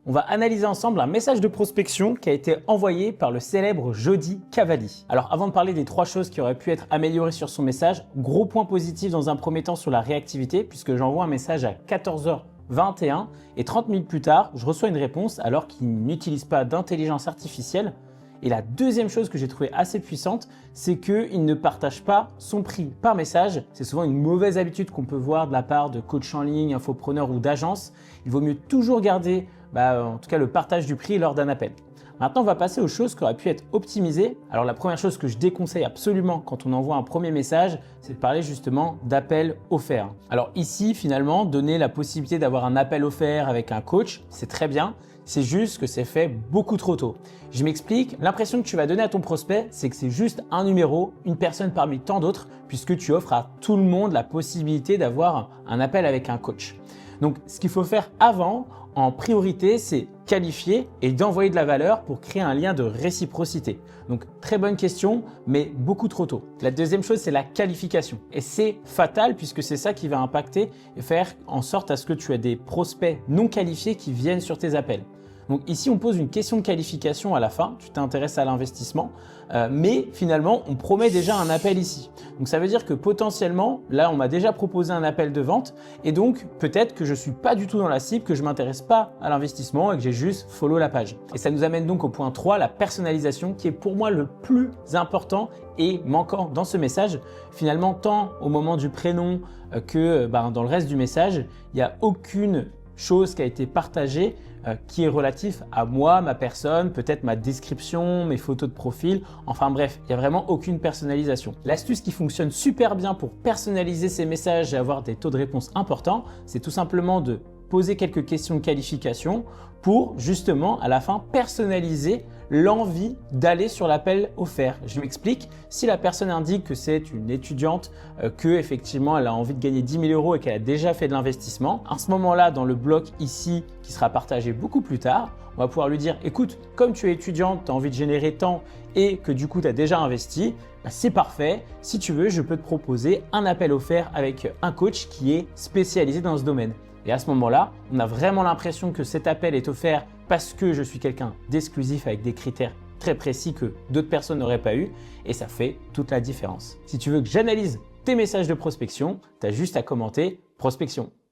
On va analyser ensemble un message de prospection qui a été envoyé par le célèbre Jody Cavalli. Alors avant de parler des 3 choses qui auraient pu être améliorées sur son message, gros point positif dans un premier temps sur la réactivité puisque j'envoie un message à 14h21 et 30 minutes plus tard, je reçois une réponse alors qu'il n'utilise pas d'intelligence artificielle. Et la deuxième chose que j'ai trouvé assez puissante, c'est qu'il ne partage pas son prix par message. C'est souvent une mauvaise habitude qu'on peut voir de la part de coachs en ligne, infopreneurs ou d'agences. Il vaut mieux toujours garder en tout cas le partage du prix lors d'un appel. Maintenant, on va passer aux choses qui auraient pu être optimisées. Alors la première chose que je déconseille absolument quand on envoie un premier message, c'est de parler justement d'appel offert. Alors ici, finalement, donner la possibilité d'avoir un appel offert avec un coach, c'est très bien. C'est juste que c'est fait beaucoup trop tôt. Je m'explique, l'impression que tu vas donner à ton prospect, c'est que c'est juste un numéro, une personne parmi tant d'autres, puisque tu offres à tout le monde la possibilité d'avoir un appel avec un coach. Donc ce qu'il faut faire avant, en priorité, c'est qualifier et d'envoyer de la valeur pour créer un lien de réciprocité. Donc très bonne question, mais beaucoup trop tôt. La deuxième chose, c'est la qualification. Et c'est fatal puisque c'est ça qui va impacter et faire en sorte à ce que tu aies des prospects non qualifiés qui viennent sur tes appels. Donc ici, on pose une question de qualification à la fin. Tu t'intéresses à l'investissement, mais finalement, on promet déjà un appel ici. Donc ça veut dire que potentiellement, là, on m'a déjà proposé un appel de vente et donc peut-être que je ne suis pas du tout dans la cible, que je ne m'intéresse pas à l'investissement et que j'ai juste follow la page. Et ça nous amène donc au point 3, la personnalisation qui est pour moi le plus important et manquant dans ce message. Finalement, tant au moment du prénom que dans le reste du message, il n'y a aucune chose qui a été partagée qui est relatif à moi, ma personne, peut-être ma description, mes photos de profil, enfin bref, il n'y a vraiment aucune personnalisation. L'astuce qui fonctionne super bien pour personnaliser ces messages et avoir des taux de réponse importants, c'est tout simplement de poser quelques questions de qualification pour justement à la fin personnaliser l'envie d'aller sur l'appel offert. Je m'explique, si la personne indique que c'est une étudiante, qu'effectivement elle a envie de gagner 10 000 € et qu'elle a déjà fait de l'investissement, à ce moment-là dans le bloc ici qui sera partagé beaucoup plus tard, on va pouvoir lui dire écoute, comme tu es étudiante, tu as envie de générer tant et que du coup tu as déjà investi, c'est parfait. Si tu veux, je peux te proposer un appel offert avec un coach qui est spécialisé dans ce domaine. Et à ce moment-là, on a vraiment l'impression que cet appel est offert parce que je suis quelqu'un d'exclusif avec des critères très précis que d'autres personnes n'auraient pas eu et ça fait toute la différence. Si tu veux que j'analyse tes messages de prospection, tu as juste à commenter prospection.